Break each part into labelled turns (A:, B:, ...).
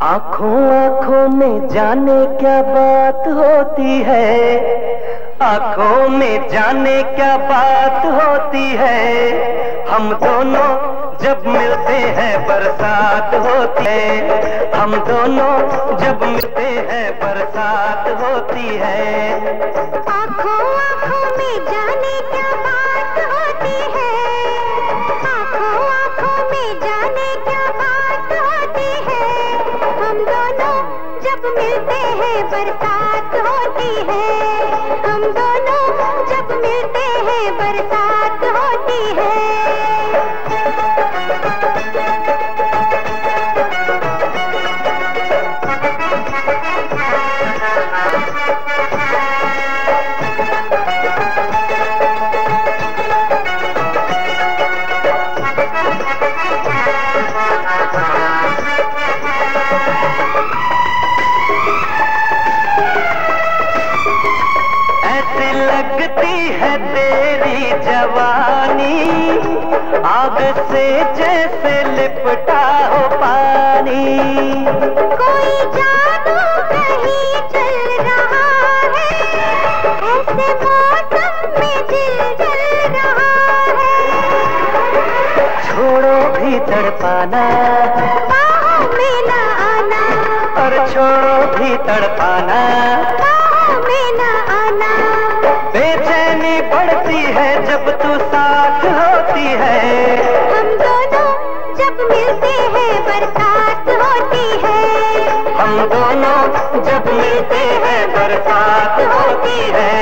A: आँखों में जाने क्या बात होती है, आँखों में जाने क्या बात होती है। हम दोनों जब मिलते हैं बरसात होती है, हम दोनों जब मिलते हैं बरसात होती है।
B: आँखों में जाने क्या बात होती है, आँखों में जाने क्या बात होती है। हम दोनों जब मिलते हैं बरसात होती है, हम दोनों जब मिलते हैं बरसात होती है।
A: लगती है तेरी जवानी, आग से जैसे लिपटा हो पानी।
B: कोई जादू कहीं चल रहा है, ऐसे मौसम में दिल जल रहा है।
A: छोड़ो भी तड़पाना,
B: बाहों में न आना,
A: और छोड़ो भी तड़पाना,
B: बाहों में न आना।
A: बेचैनी बढ़ती है जब तू साथ होती है।
B: हम दोनों जब मिलते हैं बरसात होती है,
A: हम दोनों जब मिलते हैं बरसात होती है।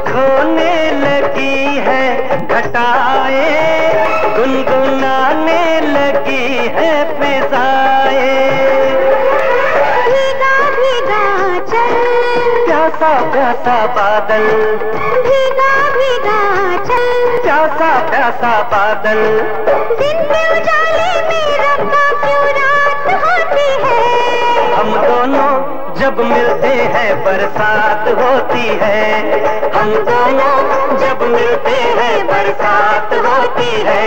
A: खोने लगी है घटाएं, गुनगुनाने लगी है फिजाएं।
B: भीगा भीगा चल,
A: प्यासा प्यासा बादल,
B: भीगा भीगा चल,
A: प्यासा प्यासा बादल।
B: दिन में उजाले में रब्बा क्यों रात होती है।
A: हम दोनों जब मिलते हैं बरसात होती है, हम दोनों जब मिलते हैं बरसात होती है।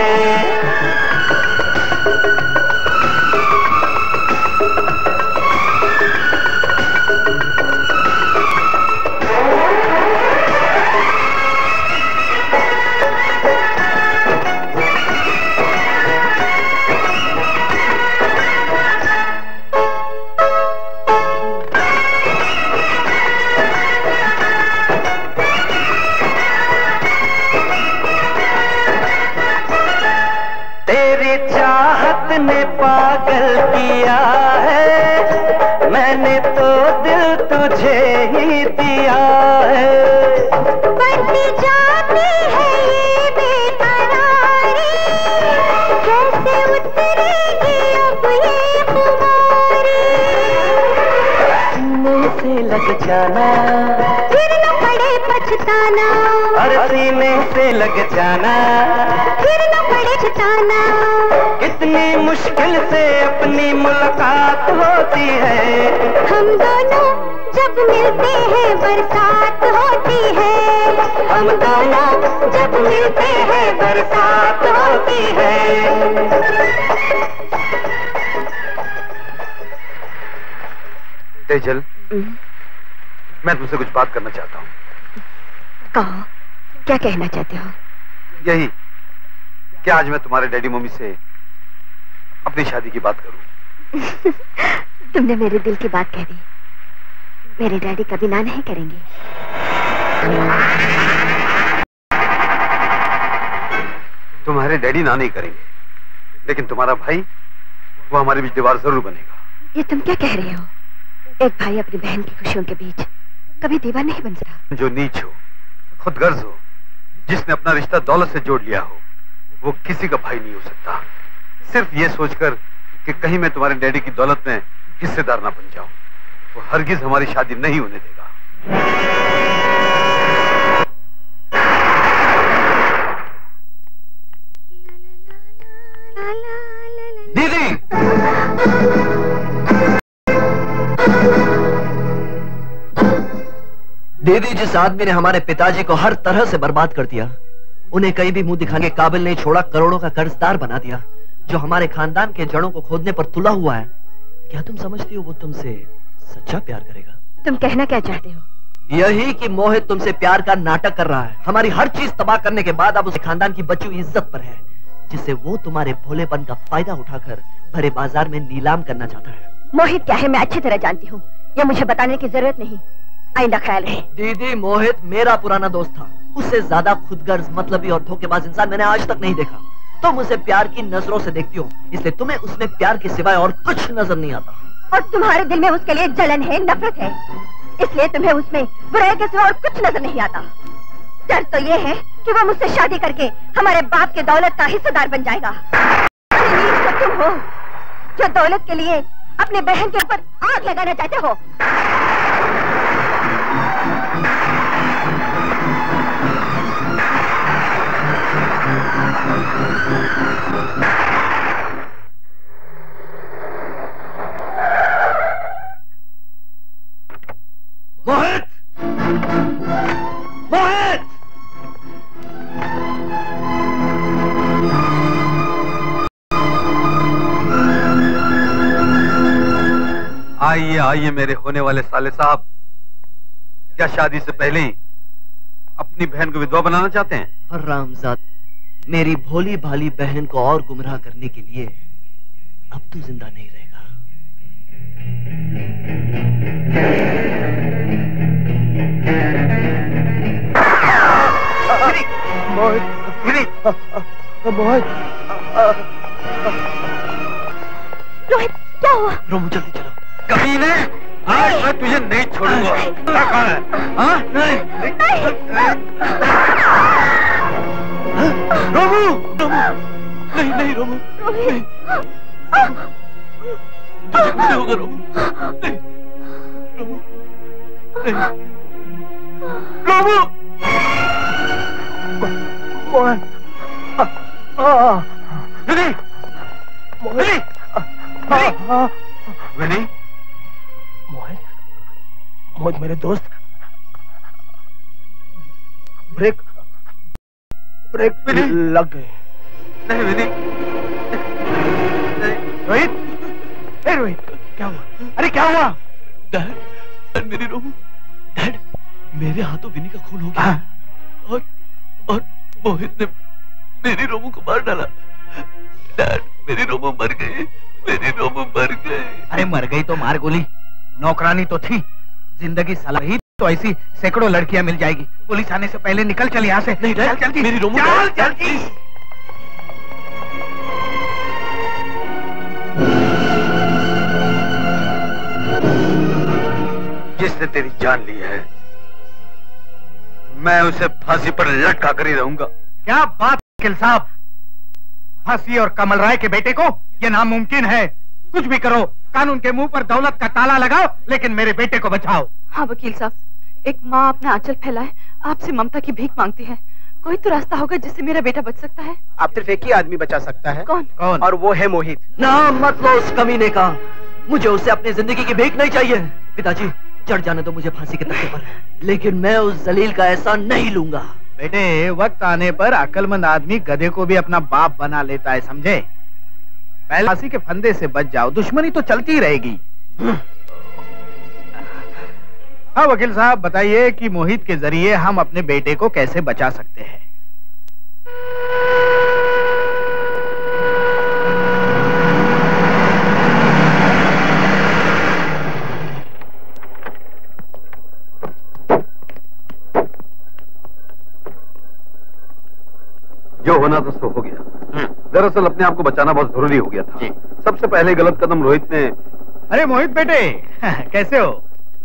A: तेरी चाहत ने पागल किया है, मैंने तो दिल तुझे ही दिया है।
B: बढ़ती जाती है ये बेकरारी, कैसे उतरेगी अब ये खुमारी।
A: सीने से लग जाना,
B: फिर न पड़े पछताना,
A: और सीने से लग जाना,
B: फिर न पड़े छताना।
A: कितनी मुश्किल से अपनी मुलाकात होती है।
B: हम दोनों जब मिलते हैं बरसात होती है,
A: हम दोनों जब मिलते हैं बरसात होती है। तेजल, मैं तुमसे कुछ बात करना चाहता हूँ।
C: कहो, क्या कहना चाहते हो?
A: यही कि आज मैं तुम्हारे डैडी मम्मी से अपनी शादी की बात करूं।
C: तुमने मेरे दिल की बात कह दी। मेरे डैडी कभी ना नहीं करेंगे।
A: तुम्हारे डैडी ना नहीं करेंगे, लेकिन तुम्हारा भाई
D: वो हमारे बीच दीवार जरूर बनेगा।
C: ये तुम क्या कह रहे हो? एक भाई अपनी बहन की खुशियों के बीच कभी दीवार नहीं बन सकता।
D: जो नीच हो, खुदगर्ज हो, जिसने अपना रिश्ता दौलत से जोड़ लिया हो, वो किसी का भाई नहीं हो सकता। सिर्फ ये सोचकर कि कहीं मैं तुम्हारे डैडी की दौलत में हिस्सेदार ना बन जाऊं, वो हरगिज हमारी शादी नहीं होने देगा।
E: दीदी! दीदी, जिस आदमी ने हमारे पिताजी को हर तरह से बर्बाद कर दिया, उन्हें कहीं भी मुंह दिखाने के काबिल नहीं छोड़ा, करोड़ों का कर्जदार बना दिया, जो हमारे खानदान के जड़ों को खोदने पर तुला हुआ है, क्या तुम समझती हो वो तुमसे सच्चा प्यार करेगा?
C: तुम कहना क्या चाहते हो?
E: यही कि मोहित तुमसे प्यार का नाटक कर रहा है। हमारी हर चीज तबाह करने के बाद अब उस खानदान की बची हुई इज्जत पर है, जिसे वो तुम्हारे भोलेपन का फायदा उठाकर भरे बाजार में नीलाम करना चाहता है।
C: मोहित क्या है मैं अच्छी तरह जानती हूँ, ये मुझे बताने की जरूरत नहीं। आइंदा ख्याल रहे।
E: दीदी, मोहित मेरा पुराना दोस्त था। उससे ज्यादा खुदगर्ज, मतलबी और धोखेबाज इंसान मैंने आज तक नहीं देखा। तुम उसे प्यार की नजरों से देखती हो, इसलिए तुम्हें उसमें प्यार के सिवाय और कुछ नजर नहीं आता।
C: और तुम्हारे दिल में उसके लिए जलन है, नफरत है, इसलिए तुम्हें उसमें बुराई के सिवा और कुछ नजर नहीं आता। डर तो ये है कि वो मुझसे शादी करके हमारे बाप के दौलत का हिस्सेदार बन जाएगा। तो तुम हो जो दौलत के लिए अपने बहन के ऊपर आग लगाना चाहते हो।
E: मोहित! मोहित!
D: आइए आइए मेरे होने वाले साले साहब, क्या शादी से पहले ही अपनी बहन को विधवा बनाना चाहते हैं?
E: हरामजाद, मेरी भोली भाली बहन को और गुमराह करने के लिए अब तू जिंदा नहीं रहेगा।
C: रोहित, क्या हुआ?
E: रोमू, जल्दी चलो।
D: कमीने, आज मैं तुझे नहीं छोड़ूंगा। कहाँ है? हाँ?
E: रोमू! नहीं नहीं रोमू, नहीं। तुझे कुछ नहीं होगा रोमू। नहीं रोमू, नहीं रोमू। मोहन, विनी, विनी,
D: विनी,
A: मोहित मेरे दोस्त, ब्रेक लग गए।
D: नहीं विनी,
A: रोहित, रोहित, क्या हुआ? अरे क्या हुआ?
E: डैड, मेरी रोमू, डैड, मेरे हाथों विनी का खून हो गया। और मोहित ने मेरी रोमू को मार डाला। डैड, मेरी रोमू मर गई, मेरी रोमू मर गई।
A: अरे मर गई तो मार गोली, नौकरानी तो थी। जिंदगी साला रही तो ऐसी सैकड़ों लड़कियां मिल जाएगी। पुलिस आने से पहले निकल चल यहाँ से।
E: नहीं
A: चल जल्दी,
E: मेरी रोमू,
A: चल जल्दी।
D: जिसने तेरी जान ली है, मैं उसे फांसी पर लटका कर ही रहूंगा।
A: क्या बात वकील साहब, फांसी और कमल राय के बेटे को ये नामुमकिन है। कुछ भी करो, कानून के मुंह पर दौलत का ताला लगाओ, लेकिन मेरे बेटे को बचाओ।
F: हाँ वकील साहब, एक माँ अपना आंचल फैलाए आपसे ममता की भीख मांगती है। कोई तो रास्ता होगा जिससे मेरा बेटा बच सकता है।
A: आप सिर्फ एक ही आदमी बचा सकता है।
F: कौन?
A: और वो है मोहित।
E: नाम मत लो उस कमीने का, मुझे उससे अपनी जिंदगी की भीख नहीं चाहिए। पिताजी, चढ़ जाने दो मुझे फांसी के तख्ते पर, लेकिन मैं उस जलील का एहसान नहीं लूंगा।
A: बेटे, वक्त आने पर अक्लमंद आदमी गधे को भी अपना बाप बना लेता है, समझे? पहले फांसी के फंदे से बच जाओ, दुश्मनी तो चलती रहेगी। हाँ वकील साहब, बताइए कि मोहित के जरिए हम अपने बेटे को कैसे बचा सकते हैं?
D: जो होना तो सो हो गया। दरअसल अपने आप को बचाना बहुत जरूरी हो गया था जी। सबसे पहले गलत कदम रोहित ने।
G: अरे मोहित बेटे कैसे हो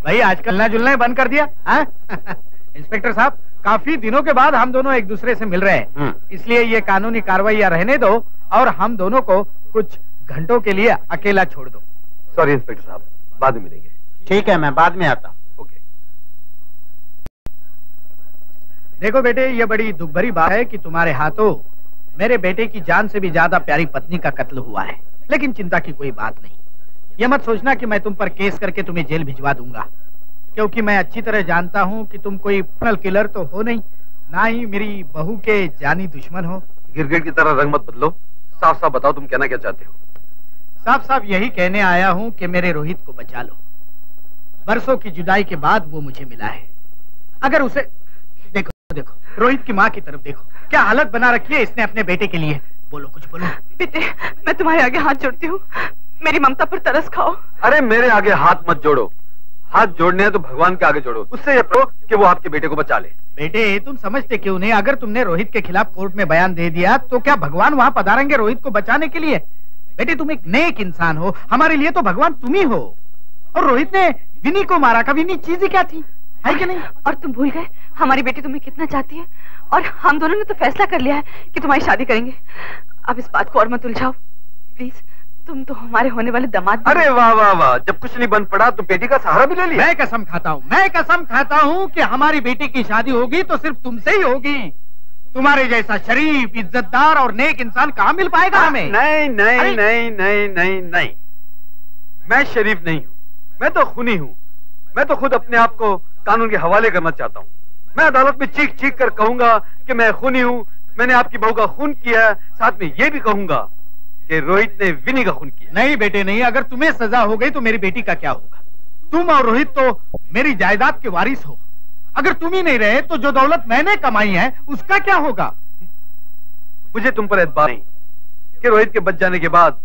G: भाई? आजकल मिलना जुलना बंद कर दिया इंस्पेक्टर साहब, काफी दिनों के बाद हम दोनों एक दूसरे से मिल रहे हैं, इसलिए ये कानूनी कार्रवाई रहने दो और हम दोनों को कुछ घंटों के लिए अकेला छोड़ दो।
D: सॉरी इंस्पेक्टर साहब, बाद में मिलेंगे।
G: ठीक है, मैं बाद में आता हूँ।
D: ओके।
G: देखो बेटे, ये बड़ी दुख भरी बात है कि तुम्हारे हाथों मेरे बेटे की जान से भी ज्यादा प्यारी पत्नी का कत्ल हुआ है, लेकिन चिंता की कोई बात नहीं। ये मत सोचना कि मैं तुम पर केस करके तुम्हें जेल भिजवा दूंगा, क्योंकि मैं अच्छी तरह जानता हूँ कि तुम कोई क्रिमिनल किलर तो हो नहीं, ना ही मेरी बहू के जानी दुश्मन हो।
D: गिरगिट की तरह रंग मत बदलो, साफ साफ बताओ तुम कहना क्या चाहते हो।
G: साफ साफ यही कहने आया हूँ कि मेरे रोहित को बचा लो। बरसों की जुदाई के बाद वो मुझे मिला है। अगर उसे देखो देखो, रोहित की माँ की तरफ देखो, क्या हालत बना रखी है इसने अपने बेटे के लिए। बोलो, कुछ बोलो।
F: बेटे, मैं तुम्हारे आगे हाथ जोड़ती हूँ, मेरी ममता पर तरस खाओ।
D: अरे मेरे आगे हाथ मत जोड़ो, हाथ जोड़ने हैं तो भगवान के आगे जोड़ो, उससे ये कहो कि वो आपके बेटे को बचा ले।
G: बेटे तुम समझते क्यों नहीं? अगर तुमने रोहित के खिलाफ कोर्ट में बयान दे दिया तो क्या भगवान वहाँ पधारेंगे रोहित को बचाने के लिए? बेटे तुम एक नेक इंसान हो, हमारे लिए तो भगवान तुम ही हो। और रोहित ने विनी को मारा, का विनी चीज क्या थी, है कि नहीं?
F: और तुम भूल गए हमारी बेटी तुम्हें कितना चाहती है, और हम दोनों ने तो फैसला कर लिया है कि तुम्हारी शादी करेंगे। अब इस बात को और मत उलझाओ प्लीज, तुम तो हमारे होने वाले दामाद।
D: अरे वाह वाह वाह, जब कुछ नहीं बन पड़ा तो बेटी का सहारा भी ले लिया।
G: मैं कसम खाता हूँ कि हमारी बेटी की शादी होगी तो सिर्फ तुमसे ही होगी। तुम्हारे जैसा शरीफ, इज्जतदार और नेक इंसान कहाँ मिल पाएगा हमें?
D: नहीं नहीं नहीं नहीं नहीं नहीं, मैं शरीफ नहीं हूँ, मैं तो खूनी हूँ। मैं तो खुद अपने आप को कानून के हवाले करना चाहता हूँ। मैं अदालत में चीख चीख कर कहूंगा कि मैं खूनी हूँ, मैंने आपकी बहू का खून किया, साथ में ये भी कहूंगा कि रोहित ने विनी का खून किया।
G: नहीं बेटे नहीं, अगर तुम्हें सजा हो गई तो मेरी बेटी का क्या होगा? तुम और रोहित तो मेरी जायदाद के वारिस हो। अगर तुम ही नहीं रहे तो जो दौलत मैंने कमाई है उसका क्या होगा?
D: मुझे तुम पर एतबार नहीं कि रोहित के बच जाने के बाद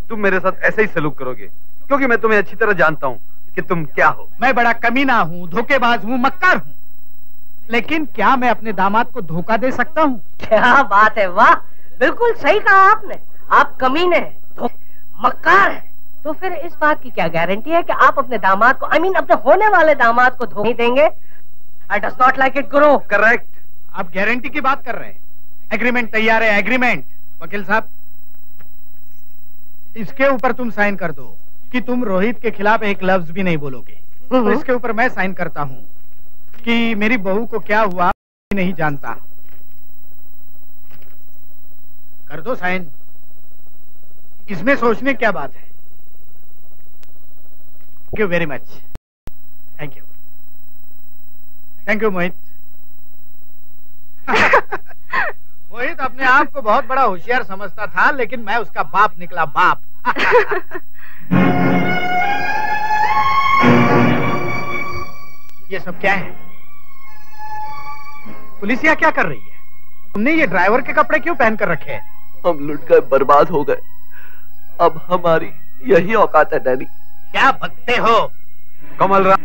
D: तुम मेरे साथ ऐसे ही सलूक करोगे, क्योंकि मैं तुम्हें अच्छी तरह जानता हूँ कि तुम क्या हो।
G: मैं बड़ा कमीना हूँ, धोखेबाज हूँ, मक्कार हूँ, लेकिन क्या मैं अपने दामाद को धोखा दे सकता हूँ?
H: क्या बात है, वाह, बिल्कुल सही कहा आपने। आप कमीने हैं, मक्कार हैं, तो फिर इस बात की क्या गारंटी है कि आप अपने दामाद को, अपने होने वाले दामाद को धोखा नहीं देंगे? I does not like it, Guru.
D: Correct.
G: आप गारंटी की बात कर रहे हैं? एग्रीमेंट तैयार है, एग्रीमेंट। वकील साहब, इसके ऊपर तुम साइन कर दो कि तुम रोहित के खिलाफ एक लफ्ज भी नहीं बोलोगे। तो इसके ऊपर मैं साइन करता हूँ कि मेरी बहू को क्या हुआ नहीं जानता। कर दो साइन, इसमें सोचने क्या बात है। Thank you very much. Thank you, thank you Mohit. Mohit अपने आप को बहुत बड़ा होशियार समझता था, लेकिन मैं उसका बाप निकला, बाप। ये सब क्या है? पुलिसिया क्या कर रही है? तुमने ये ड्राइवर के कपड़े क्यों पहन कर रखे हैं?
E: हम लुट गए, बर्बाद हो गए, अब हमारी यही औकात है डैडी।
G: क्या बकते हो?
D: कमल राम,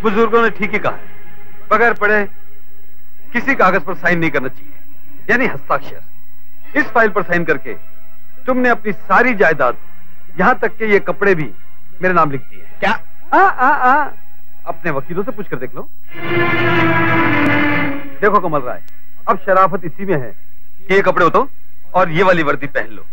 D: बुजुर्गों ने ठीक ही कहा है, बगैर पढ़े किसी कागज पर साइन नहीं करना चाहिए, यानी हस्ताक्षर। इस फाइल पर साइन करके तुमने अपनी सारी जायदाद, यहाँ तक के ये कपड़े भी मेरे नाम लिख दिए।
G: क्या?
D: अपने वकीलों से पूछकर देख लो। देखो कमल राय, अब शराफत इसी में है कि ये कपड़े उतो और ये वाली वर्दी पहन लो।